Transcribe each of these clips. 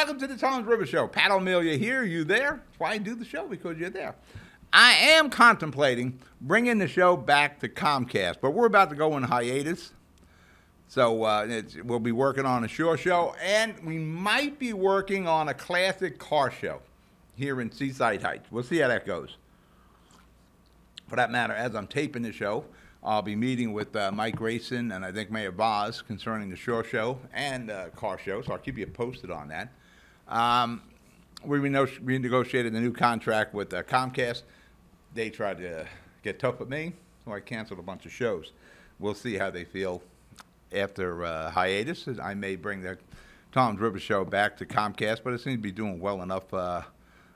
Welcome to the Tom's River Show. Pat O'Melia here. You there? That's why I do the show, because you're there. I am contemplating bringing the show back to Comcast, but we're about to go in hiatus. So we'll be working on a shore show, and we might be working on a classic car show here in Seaside Heights. We'll see how that goes. For that matter, as I'm taping the show, I'll be meeting with Mike Grayson and I think Mayor Vaz concerning the shore show and car show, so I'll keep you posted on that. We renegotiated the new contract with Comcast. They tried to get tough with me, so I canceled a bunch of shows. We'll see how they feel after hiatus. I may bring the Tom's River Show back to Comcast, but it seems to be doing well enough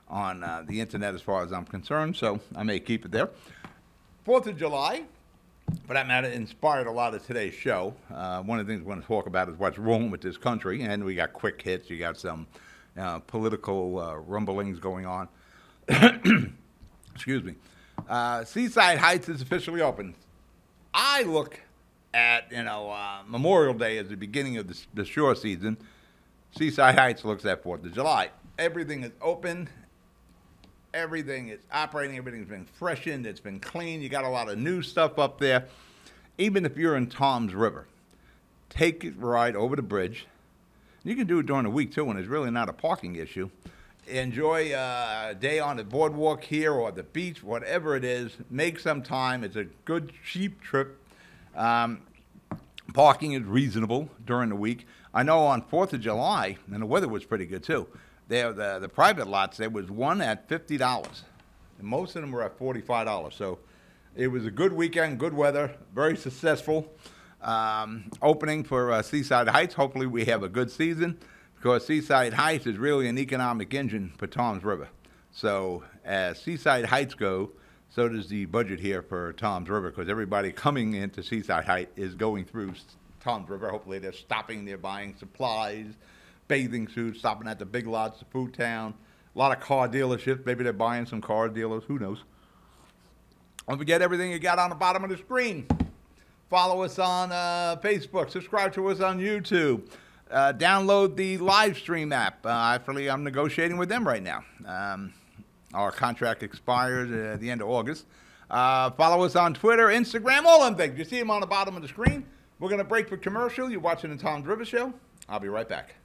on the internet as far as I'm concerned, so I may keep it there. 4th of July, for that matter, inspired a lot of today's show. One of the things we're going to talk about is what's wrong with this country, and we got quick hits. You got some political rumblings going on. Excuse me. Seaside Heights is officially open. I look at Memorial Day as the beginning of the shore season. Seaside Heights looks at 4th of July. Everything is open. Everything is operating. Everything's been freshened. It's been cleaned. You got a lot of new stuff up there. Even if you're in Tom's River, take a ride over the bridge. You can do it during the week, too, when it's really not a parking issue. Enjoy a day on the boardwalk here or the beach, whatever it is. Make some time. It's a good, cheap trip. Parking is reasonable during the week. I know on 4th of July, and the weather was pretty good, too. The private lots, there was one at $50, and most of them were at $45. So it was a good weekend, good weather, very successful opening for Seaside Heights. Hopefully we have a good season, because Seaside Heights is really an economic engine for Tom's River. So as Seaside Heights go, so does the budget here for Tom's River, because everybody coming into Seaside Heights is going through Tom's River. Hopefully they're stopping, they're buying supplies, bathing suits, stopping at the big lots, the food town, a lot of car dealerships. Maybe they're buying some car dealers. Who knows? Don't forget everything you got on the bottom of the screen. Follow us on Facebook. Subscribe to us on YouTube. Download the live stream app. Actually, I'm negotiating with them right now. Our contract expires at the end of August. Follow us on Twitter, Instagram, all them things. You see them on the bottom of the screen. We're going to break for commercial. You're watching the Tom's River Show. I'll be right back.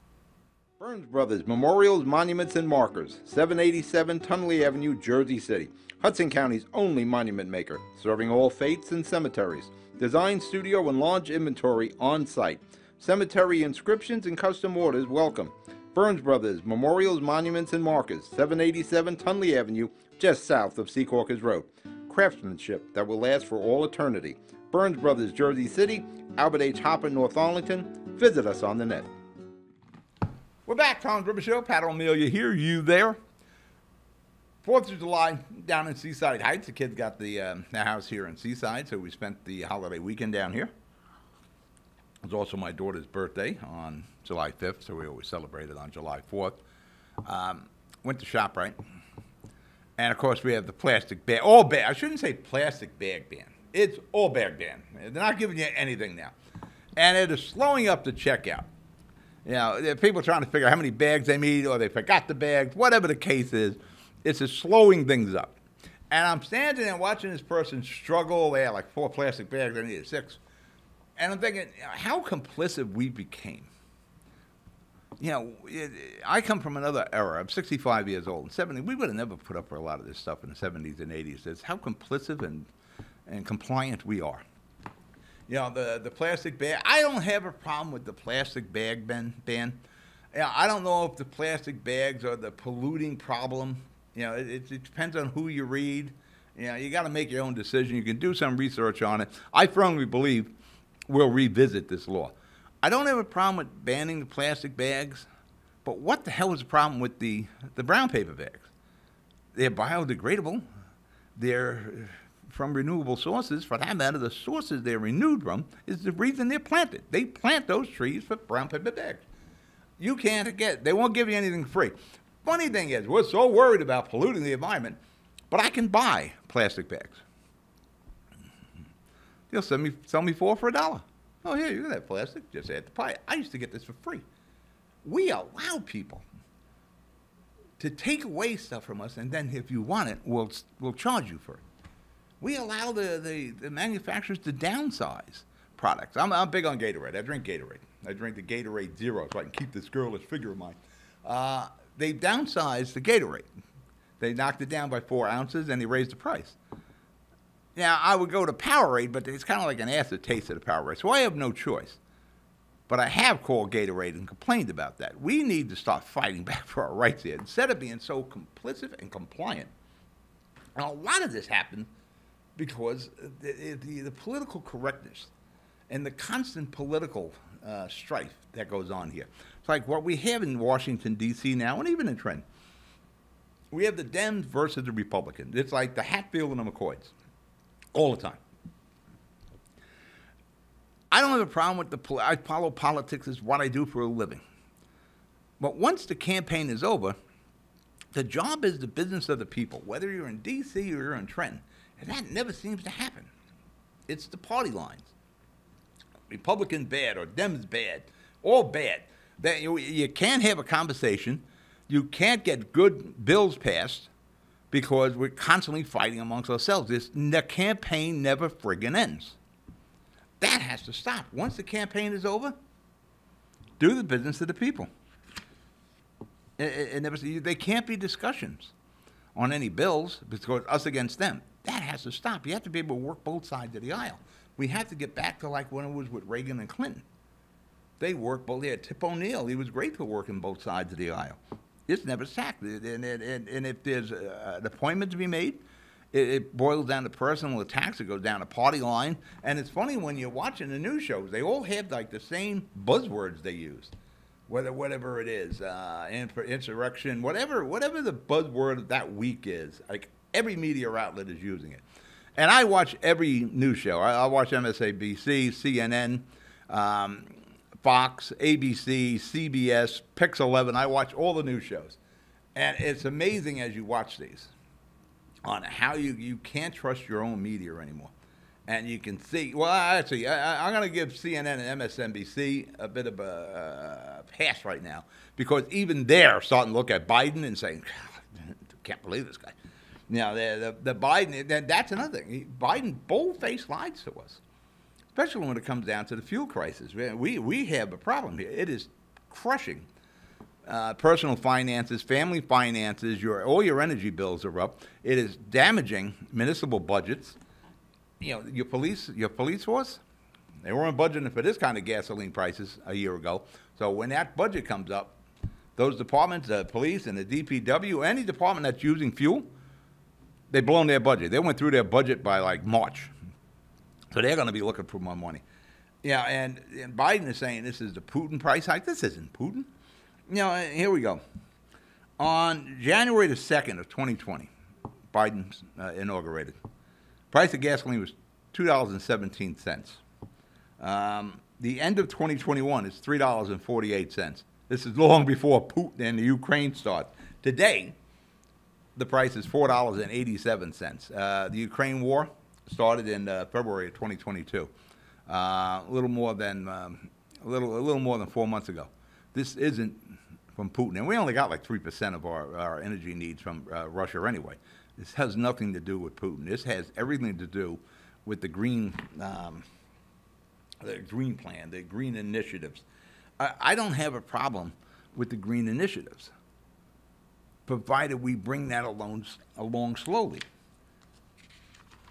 Burns Brothers Memorials, Monuments, and Markers, 787 Tunley Avenue, Jersey City. Hudson County's only monument maker, serving all faiths and cemeteries. Design, studio, and large inventory on site. Cemetery inscriptions and custom orders welcome. Burns Brothers Memorials, Monuments, and Markers, 787 Tunley Avenue, just south of Secaucus Road. Craftsmanship that will last for all eternity. Burns Brothers, Jersey City, Albert H. Hopper, North Arlington. Visit us on the net. We're back, Tom's River Show. Pat O'Melia here. You there? 4th of July down in Seaside Heights. The kids got the house here in Seaside, so we spent the holiday weekend down here. It was also my daughter's birthday on July 5th, so we always celebrated on July 4th. Went to ShopRite. And, of course, we have the plastic bag. All bag. I shouldn't say plastic bag ban. It's all bag ban. They're not giving you anything now. And it is slowing up the checkout. You know, there are people trying to figure out how many bags they need, or they forgot the bags, whatever the case is. It's just slowing things up. And I'm standing there watching this person struggle. They had like 4 plastic bags. They needed 6. And I'm thinking, how complicit we became. You know, I come from another era. I'm 65 years old. In 70, we would have never put up for a lot of this stuff in the 70s and 80s. It's how complicit and compliant we are. You know, the plastic bag. I don't have a problem with the plastic bag ban. You know, I don't know if the plastic bags are the polluting problem. You know, it depends on who you read. You know, you got to make your own decision. You can do some research on it. I firmly believe we'll revisit this law. I don't have a problem with banning the plastic bags, but what the hell is the problem with the brown paper bags? They're biodegradable. They're from renewable sources. For that matter, the sources they're renewed from is the reason they're planted. They plant those trees for brown paper bags. You can't get, they won't give you anything free. Funny thing is, we're so worried about polluting the environment, but I can buy plastic bags. They'll sell me 4 for $1. Oh, here, you got that plastic. Just add the pie. I used to get this for free. We allow people to take away stuff from us, and then if you want it, we'll charge you for it. We allow the manufacturers to downsize products. I'm big on Gatorade. I drink Gatorade. I drink the Gatorade Zero so I can keep this girlish figure of mine. They downsized the Gatorade. They knocked it down by 4 ounces, and they raised the price. Now, I would go to Powerade, but it's kind of like an acid taste of the Powerade, so I have no choice. But I have called Gatorade and complained about that. We need to start fighting back for our rights here instead of being so complicit and compliant. And a lot of this happened because the political correctness and the constant political strife that goes on here. It's like what we have in Washington, D.C. now, and even in Trenton. We have the Dems versus the Republicans. It's like the Hatfield and the McCoys all the time. I don't have a problem with I follow politics as what I do for a living. But once the campaign is over, the job is the business of the people, whether you're in D.C. or you're in Trenton. And that never seems to happen. It's the party lines. Republican bad or Dems bad, all bad. That you can't have a conversation. You can't get good bills passed because we're constantly fighting amongst ourselves. The campaign never friggin' ends. That has to stop. Once the campaign is over, do the business of the people. They can't be discussions on any bills because us against them. That has to stop. You have to be able to work both sides of the aisle. We have to get back to like when it was with Reagan and Clinton. They worked both. They had Tip O'Neill. He was great for working both sides of the aisle. It's never sacked. And if there's an appointment to be made, it boils down to personal attacks. It goes down to party line. And it's funny when you're watching the news shows, they all have like the same buzzwords they use. Whatever it is, insurrection, whatever the buzzword of that week is, like every media outlet is using it. And I watch every news show. I watch MSNBC, CNN, Fox, ABC, CBS, Pix 11. I watch all the news shows. And it's amazing as you watch these on how you can't trust your own media anymore. And you can see, well, actually, I'm going to give CNN and MSNBC a bit of a pass right now because even they're starting to look at Biden and saying, can't believe this guy. Now, the Biden, that's another thing. Biden bold-faced lies to us, especially when it comes down to the fuel crisis. We have a problem here. It is crushing personal finances, family finances. All your energy bills are up. It is damaging municipal budgets. You know, your police force, they weren't budgeting for this kind of gasoline prices a year ago. So when that budget comes up, those departments, the police and the DPW, any department that's using fuel, they've blown their budget. They went through their budget by like March. So they're going to be looking for more money. Yeah, and Biden is saying this is the Putin price hike. This isn't Putin. You know, here we go. On January the 2nd of 2020, Biden inaugurated. Price of gasoline was $2.17. The end of 2021 is $3.48. This is long before Putin and the Ukraine start. Today, the price is $4.87. The Ukraine war started in February of 2022, a little more than 4 months ago. This isn't from Putin, and we only got like 3% of our energy needs from Russia anyway. This has nothing to do with Putin. This has everything to do with the green plan, the green initiatives. I don't have a problem with the green initiatives, provided we bring that along slowly.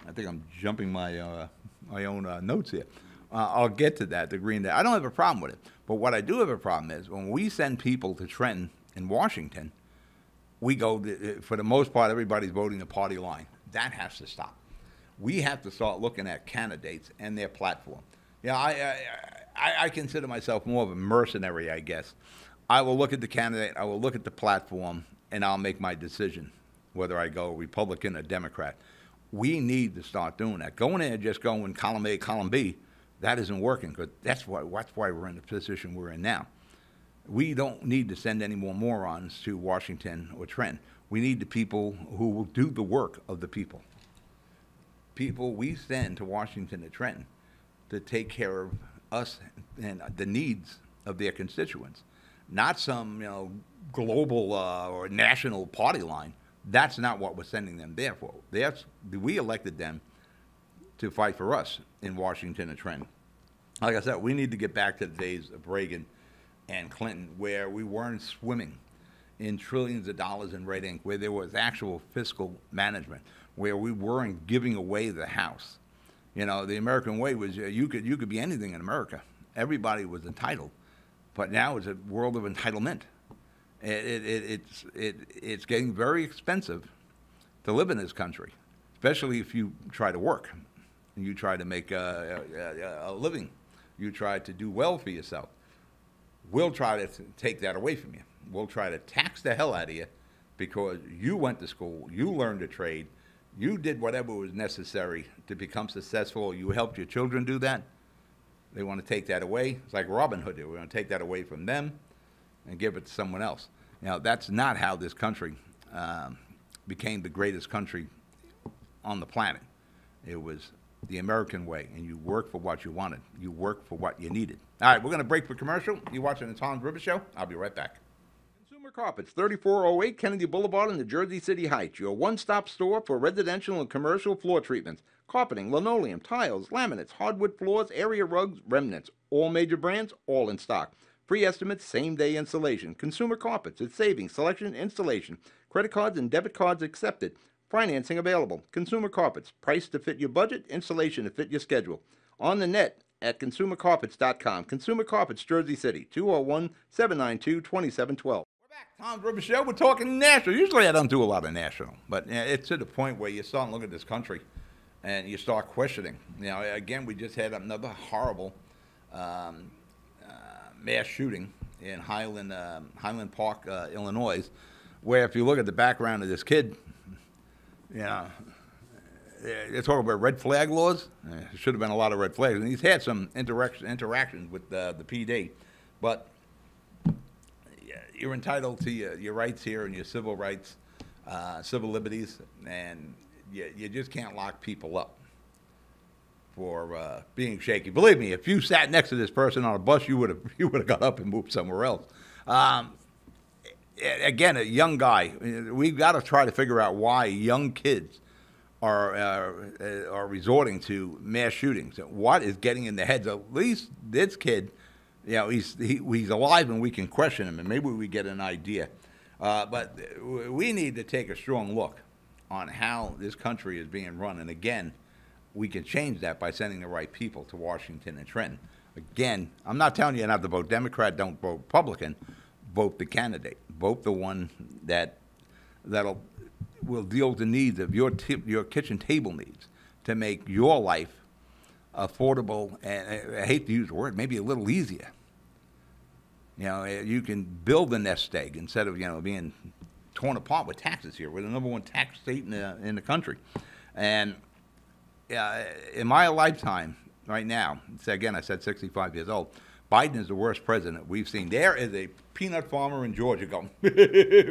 I think I'm jumping my own notes here. I'll get to that, the green. I don't have a problem with it. But what I do have a problem is when we send people to Trenton in Washington, we go, for the most part, everybody's voting the party line. That has to stop. We have to start looking at candidates and their platform. Yeah, I consider myself more of a mercenary, I guess. I will look at the candidate, I will look at the platform, and I'll make my decision whether I go Republican or Democrat. We need to start doing that. Going in and just going column A, column B, that isn't working, because that's why we're in the position we're in now. We don't need to send any more morons to Washington or Trenton. We need the people who will do the work of the people. People we send to Washington and Trenton to take care of us and the needs of their constituents. not some global or national party line. That's not what we're sending them there for. We elected them to fight for us in Washington and Trenton. Like I said, we need to get back to the days of Reagan and Clinton, where we weren't swimming in trillions of dollars in red ink, where there was actual fiscal management, where we weren't giving away the house. The American way was you could be anything in America. Everybody was entitled, but now it's a world of entitlement. It's getting very expensive to live in this country, especially if you try to work and you try to make a living. You try to do well for yourself. We'll try to take that away from you. We'll try to tax the hell out of you because you went to school, you learned a trade, you did whatever was necessary to become successful. You helped your children do that. They want to take that away. It's like Robin Hood. We're going to take that away from them and give it to someone else. That's not how this country became the greatest country on the planet. It was the American way, and you work for what you wanted. You work for what you needed. All right, we're going to break for commercial. You're watching the Tom's River Show. I'll be right back. Consumer Carpets, 3408 Kennedy Boulevard in the Jersey City Heights. Your one-stop store for residential and commercial floor treatments. Carpeting, linoleum, tiles, laminates, hardwood floors, area rugs, remnants. All major brands, all in stock. Free estimates, same-day installation. Consumer Carpets, it's savings, selection, installation. Credit cards and debit cards accepted. Financing available. Consumer Carpets, price to fit your budget, installation to fit your schedule. On the net at consumercarpets.com. Consumer Carpets, Jersey City, 201-792-2712. We're back. Tom's River Show. We're talking national. Usually I don't do a lot of national, but it's to the point where you start to look at this country and you start questioning. Again, we just had another horrible mass shooting in Highland Park, Illinois, where if you look at the background of this kid, they're talking about red flag laws. There should have been a lot of red flags, and he's had some interactions with the PD. But you're entitled to your rights here and your civil rights, civil liberties, and you just can't lock people up for being shaky. Believe me, if you sat next to this person on a bus, you would have got up and moved somewhere else. Again, a young guy. We've got to try to figure out why young kids are resorting to mass shootings. What is getting in the heads of at least this kid? He's alive and we can question him, and maybe we get an idea. But we need to take a strong look on how this country is being run. And again, we can change that by sending the right people to Washington and Trenton. Again, I'm not telling you not to vote Democrat, don't vote Republican. Vote the candidate. Vote the one will deal with the needs of your kitchen table needs to make your life affordable, and I hate to use the word, maybe a little easier. You can build a nest egg instead of being torn apart with taxes here. We're the number one tax state in the country, and in my lifetime right now, again I said 65 years old. Biden is the worst president we've seen. There is a peanut farmer in Georgia going,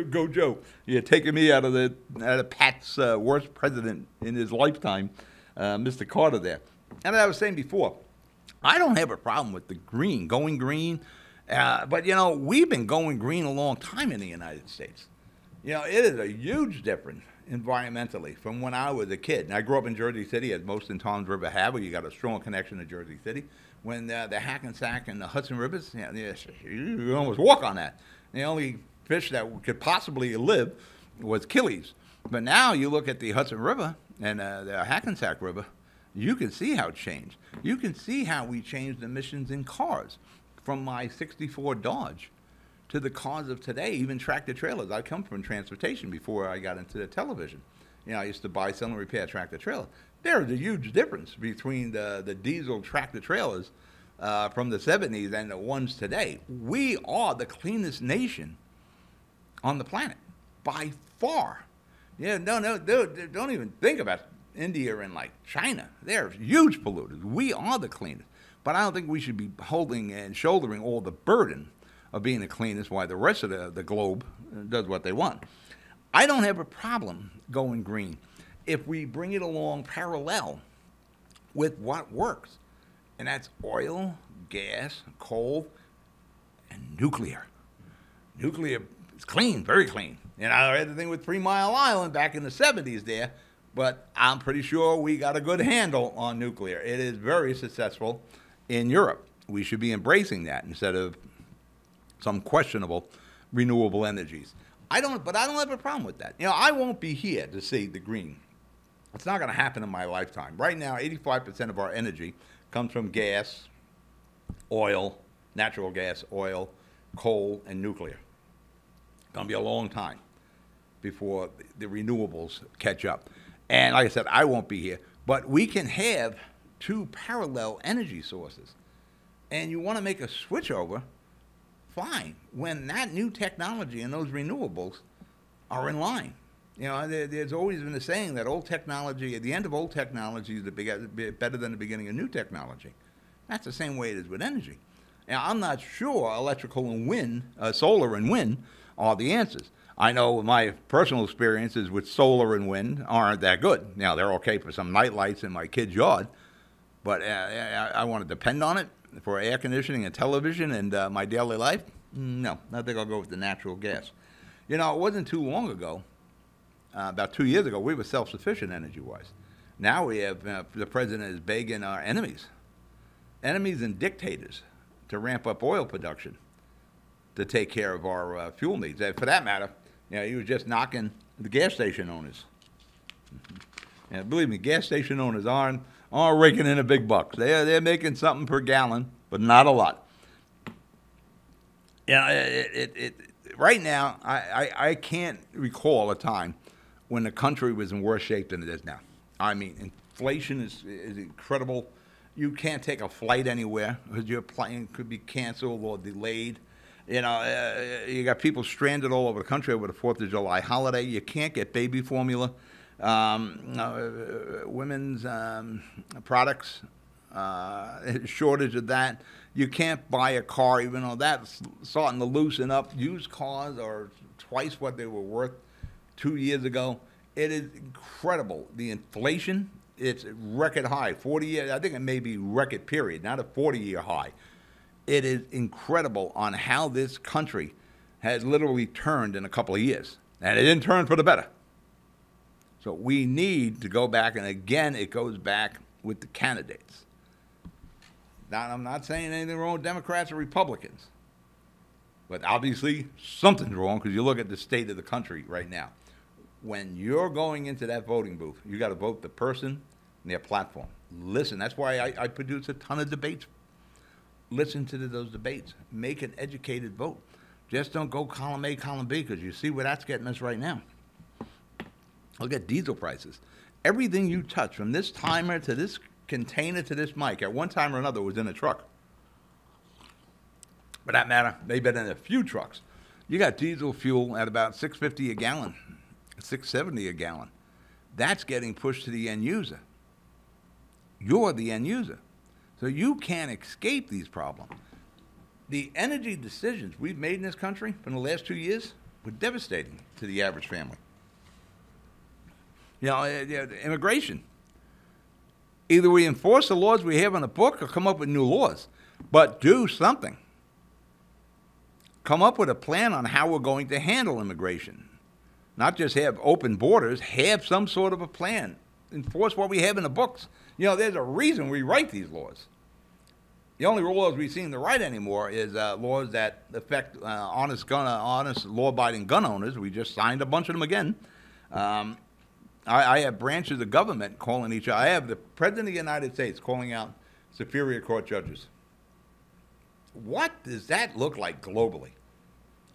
go Joe. You're taking me out of Pat's worst president in his lifetime, Mr. Carter there. And as I was saying before, I don't have a problem with the green, going green. But, we've been going green a long time in the United States. It is a huge difference environmentally from when I was a kid. And I grew up in Jersey City, as most in Tom's River have, where you got a strong connection to Jersey City. When the Hackensack and the Hudson Rivers, you almost walk on that. The only fish that could possibly live was killies. But now you look at the Hudson River and the Hackensack River, you can see how it changed. You can see how we changed emissions in cars from my 64 Dodge to the cars of today, even tractor trailers. I come from transportation before I got into the television. I used to buy, sell, and repair tractor trailers. There is a huge difference between the diesel tractor trailers from the 70s and the ones today. We are the cleanest nation on the planet by far. Don't even think about India and like China. They're huge polluters. We are the cleanest. But I don't think we should be holding and shouldering all the burden of being the cleanest while the rest of the globe does what they want. I don't have a problem going green if we bring it along parallel with what works. And that's oil, gas, coal, and nuclear. Nuclear is clean, very clean. You know, I had the thing with 3 Mile Island back in the 70s there, but I'm pretty sure we got a good handle on nuclear. It is very successful in Europe. We should be embracing that instead of some questionable renewable energies. But I don't have a problem with that. You know, I won't be here to see the green. It's not going to happen in my lifetime. Right now, 85% of our energy comes from gas, oil, natural gas, oil, coal, and nuclear. It's going to be a long time before the renewables catch up. And like I said, I won't be here. But we can have 2 parallel energy sources. And you want to make a switch over, fine, when that new technology and those renewables are in line. You know, there's always been a saying that old technology, at the end of old technology, is better than the beginning of new technology. That's the same way it is with energy. Now, I'm not sure electrical and wind, solar and wind are the answers. I know my personal experiences with solar and wind aren't that good. Now, they're okay for some night lights in my kid's yard, but I want to depend on it for air conditioning and television and my daily life. No, I think I'll go with the natural gas. You know, it wasn't too long ago, about 2 years ago, we were self-sufficient energy-wise. Now we have, the president is begging our enemies and dictators to ramp up oil production to take care of our fuel needs. For that matter, you know, he was just knocking the gas station owners. And believe me, gas station owners aren't raking in the big bucks. They're making something per gallon, but not a lot. You know, right now, I can't recall a time when the country was in worse shape than it is now. I mean, inflation is incredible. You can't take a flight anywhere because your plane could be canceled or delayed. You know, you got people stranded all over the country over the 4th of July holiday. You can't get baby formula, women's products, shortage of that. You can't buy a car, even though that's starting to loosen up. Used cars are twice what they were worth 2 years ago. It is incredible. The inflation, it's record high. 40 years, I think it may be record period, not a 40-year high. It is incredible on how this country has literally turned in a couple of years. And it didn't turn for the better. So we need to go back, and again, it goes back with the candidates. Now, I'm not saying anything wrong with Democrats or Republicans. But obviously, something's wrong because you look at the state of the country right now. When you're going into that voting booth, you got to vote the person and their platform. Listen, that's why I produce a ton of debates. Listen to those debates. Make an educated vote. Just don't go column A, column B, because you see where that's getting us right now. Look at diesel prices. Everything you touch, from this timer to this container to this mic, at one time or another was in a truck. For that matter, they've been in a few trucks. You got diesel fuel at about $6.50 a gallon, $6.70 a gallon. That's getting pushed to the end user. You're the end user. So you can't escape these problems. The energy decisions we've made in this country from the last 2 years were devastating to the average family. You know, immigration. Either we enforce the laws we have on the book or come up with new laws. But do something. Come up with a plan on how we're going to handle immigration. Not just have open borders, have some sort of a plan. Enforce what we have in the books. You know, there's a reason we write these laws. The only laws we seem to write anymore is laws that affect honest, law-abiding gun owners. We just signed a bunch of them again. I have branches of government calling each other. I have the President of the United States calling out Superior Court judges. What does that look like globally?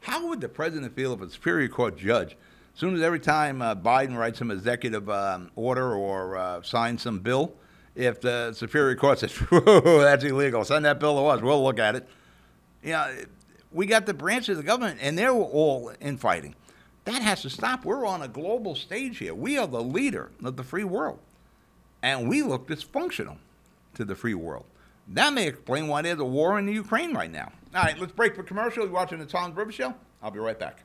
How would the President feel if a Superior Court judge, as soon as every time Biden writes some executive order or signs some bill, if the Superior Court says, whoa, that's illegal, send that bill to us, we'll look at it. You know, we got the branches of the government, and they're all infighting. That has to stop. We're on a global stage here. We are the leader of the free world, and we look dysfunctional to the free world. That may explain why there's a war in the Ukraine right now. All right, let's break for commercial. You're watching the Tom's River Show. I'll be right back.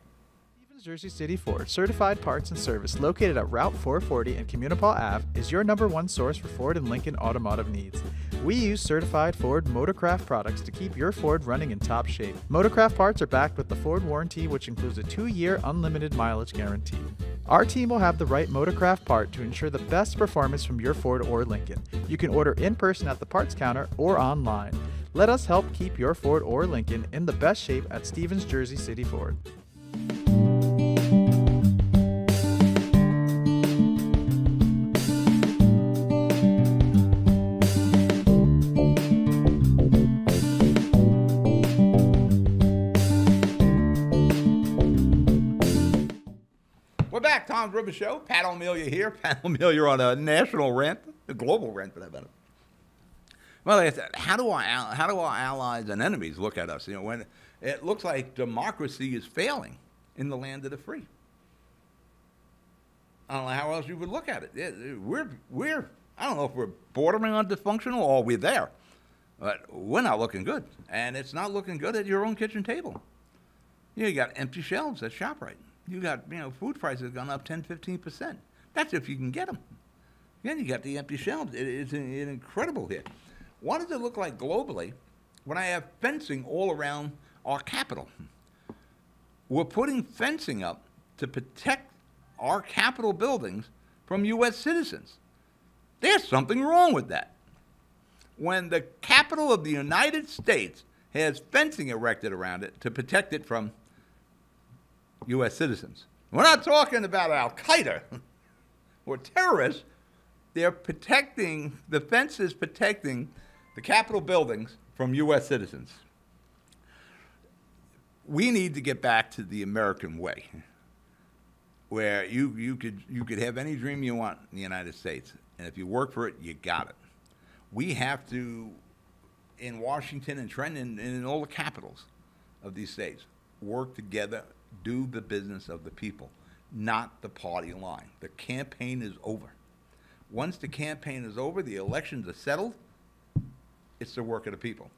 Jersey City Ford, certified parts and service located at Route 440 and Communipaw Ave, is your #1 source for Ford and Lincoln automotive needs. We use certified Ford Motorcraft products to keep your Ford running in top shape. Motorcraft parts are backed with the Ford warranty, which includes a 2-year unlimited mileage guarantee. Our team will have the right Motorcraft part to ensure the best performance from your Ford or Lincoln. You can order in person at the parts counter or online. Let us help keep your Ford or Lincoln in the best shape at Stevens Jersey City Ford. We're back, Tom's River Show. Pat O'Melia here. Pat O'Melia on a national rant, a global rant for that matter. Well, like I said, how do our allies and enemies look at us? You know, when it looks like democracy is failing in the land of the free. I don't know how else you would look at it. We're I don't know if we're bordering on dysfunctional or we're there, but we're not looking good, and it's not looking good at your own kitchen table. You got empty shelves at ShopRite. You got, food prices have gone up 10-15%. That's if you can get them. Then you got the empty shelves. It's incredible here. What does it look like globally when I have fencing all around our capital? We're putting fencing up to protect our Capitol buildings from U.S. citizens. There's something wrong with that. When the capital of the United States has fencing erected around it to protect it from U.S. citizens. We're not talking about Al-Qaeda or terrorists. They're protecting, the fence is protecting the Capitol buildings from U.S. citizens. We need to get back to the American way, where you could have any dream you want in the United States, and if you work for it, you got it. We have to, in Washington and Trenton and in all the capitals of these states, work together, do the business of the people, not the party line. The campaign is over. Once the campaign is over, the elections are settled, it's the work of the people.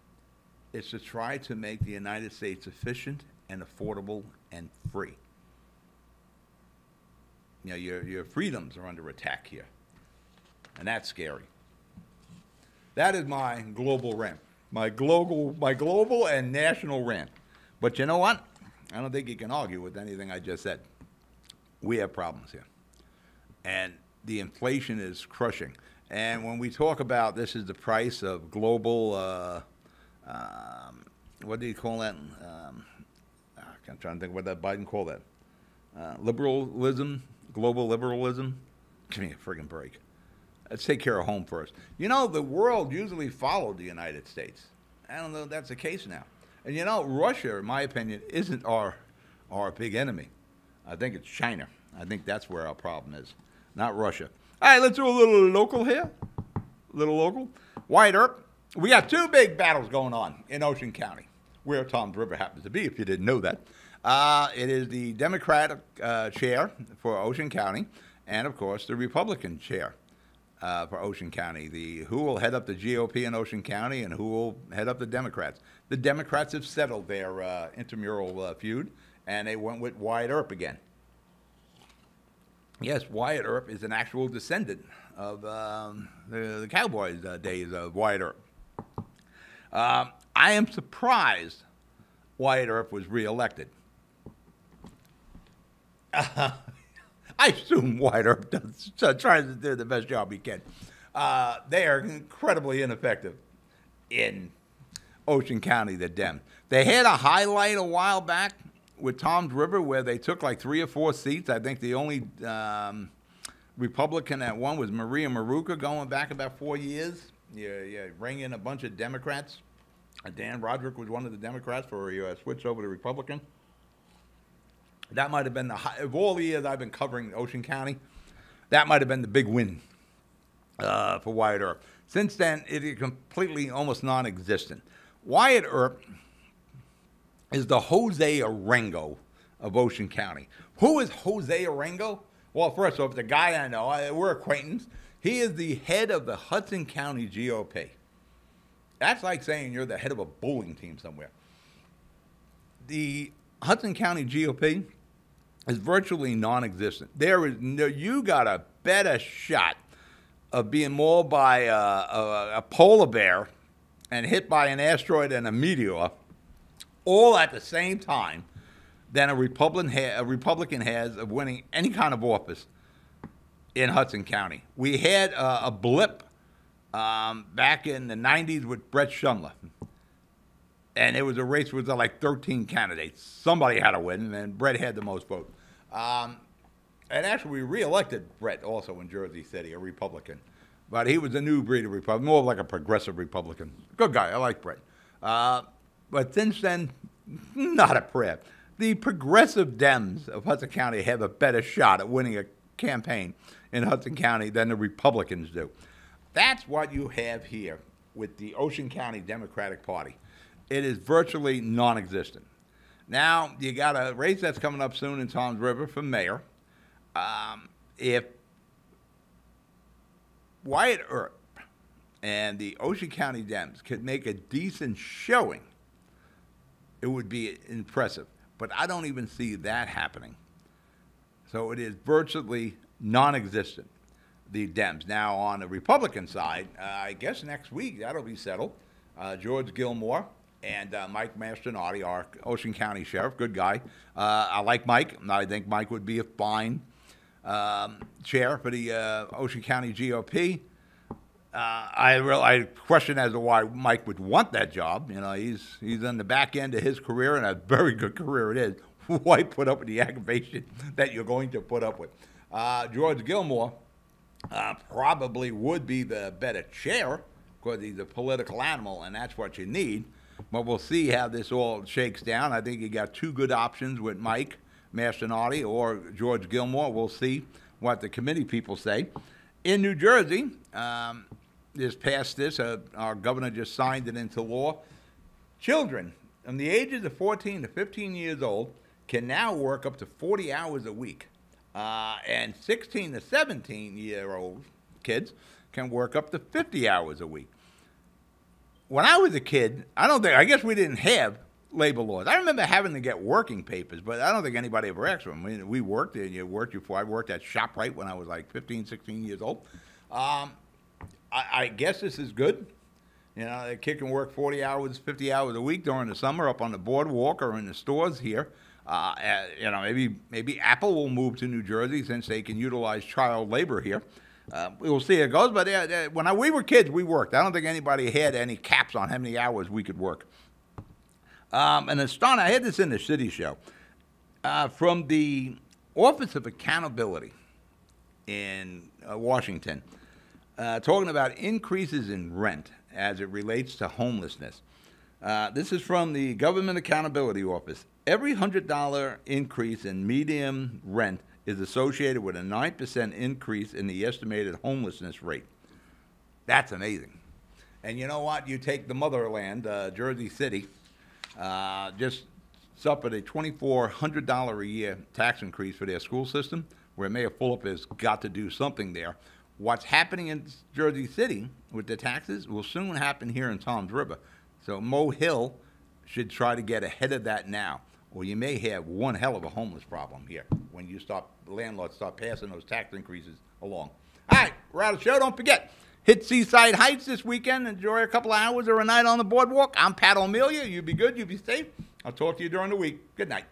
It's to try to make the United States efficient and affordable and free. Your freedoms are under attack here, and that's scary. That is my global rant, my global and national rant. But you know what? I don't think you can argue with anything I just said. We have problems here, and the inflation is crushing. And when we talk about this is the price of global, what do you call that? I'm trying to think what that Biden called that. Liberalism, global liberalism. Give me a friggin' break. Let's take care of home first. The world usually followed the United States. I don't know if that's the case now. And Russia, in my opinion, isn't our big enemy. I think it's China. I think that's where our problem is, not Russia. All right, let's do a little local here. A little local. Wyatt Earp. We got two big battles going on in Ocean County, where Tom's River happens to be, if you didn't know that. It is the Democratic chair for Ocean County and, of course, the Republican chair for Ocean County. Who will head up the GOP in Ocean County and who will head up the Democrats. The Democrats have settled their intramural feud, and they went with Wyatt Earp again. Yes, Wyatt Earp is an actual descendant of the Cowboys days of Wyatt Earp. I am surprised Wyatt Earp was reelected. I assume Wyatt Earp tries to do the best job he can. They are incredibly ineffective in Ocean County, the Dem. They had a highlight a while back with Tom's River where they took like 3 or 4 seats. I think the only Republican that won was Maria Maruca, going back about 4 years. You bring in a bunch of Democrats. Dan Roderick was one of the Democrats for a switch over to Republican. That might have been of all the years I've been covering Ocean County, that might have been the big win for Wyatt Earp. Since then, it is completely almost non-existent. Wyatt Earp is the Jose Arango of Ocean County. Who is Jose Arango? Well, first off, the guy I know, we're acquaintance. He is the head of the Hudson County GOP. That's like saying you're the head of a bowling team somewhere. The Hudson County GOP is virtually non-existent. You got a better shot of being mauled by a polar bear and hit by an asteroid and a meteor all at the same time than a Republican has of winning any kind of office in Hudson County. We had a blip back in the 90s with Brett Shumler. And it was a race with like 13 candidates. Somebody had to win, and Brett had the most votes. And actually, we reelected Brett also in Jersey City, a Republican. But he was a new breed of Republican, more like a progressive Republican. Good guy. I like Brett. But since then, not a prayer. The progressive Dems of Hudson County have a better shot at winning a campaign in Hudson County than the Republicans do. That's what you have here with the Ocean County Democratic Party. It is virtually non-existent. Now, you got a race that's coming up soon in Toms River for mayor. If Wyatt Earp and the Ocean County Dems could make a decent showing, it would be impressive. But I don't even see that happening. So it is virtually non-existent, the Dems. Now, on the Republican side, I guess next week that'll be settled. George Gilmore and Mike Mastronardi, our Ocean County Sheriff, good guy. I like Mike. I think Mike would be a fine chair for the Ocean County GOP. I question as to why Mike would want that job. You know, he's on the back end of his career, and a very good career it is. Why put up with the aggravation that you're going to put up with? George Gilmore probably would be the better chair because he's a political animal, and that's what you need. But we'll see how this all shakes down. I think you got two good options with Mike Mastronardi or George Gilmore. We'll see what the committee people say. In New Jersey, our governor just signed it into law. Children from the ages of 14 to 15 years old can now work up to 40 hours a week. And 16 to 17-year-old kids can work up to 50 hours a week. When I was a kid, I guess we didn't have labor laws. I remember having to get working papers, but I don't think anybody ever asked for them. We worked, and you worked before. I worked at ShopRite when I was like 15, 16 years old. I guess this is good. You know, a kid can work 40 hours, 50 hours a week during the summer up on the boardwalk or in the stores here. You know, maybe Apple will move to New Jersey since they can utilize child labor here. We'll see how it goes. But when we were kids, we worked. I don't think anybody had any caps on how many hours we could work. And then, Stan, I had this in the City Show. From the Office of Accountability in Washington, talking about increases in rent as it relates to homelessness. This is from the Government Accountability Office. Every $100 increase in median rent is associated with a 9% increase in the estimated homelessness rate. That's amazing. And you know what? You take the motherland, Jersey City, just suffered a $2,400 a year tax increase for their school system, where Mayor Fulop has got to do something there. What's happening in Jersey City with the taxes will soon happen here in Toms River. So Mo Hill should try to get ahead of that now, or you may have one hell of a homeless problem here when landlords start passing those tax increases along. All right, we're out of the show. Don't forget, hit Seaside Heights this weekend. Enjoy a couple of hours or a night on the boardwalk. I'm Pat O Melia. You be good. You be safe. I'll talk to you during the week. Good night.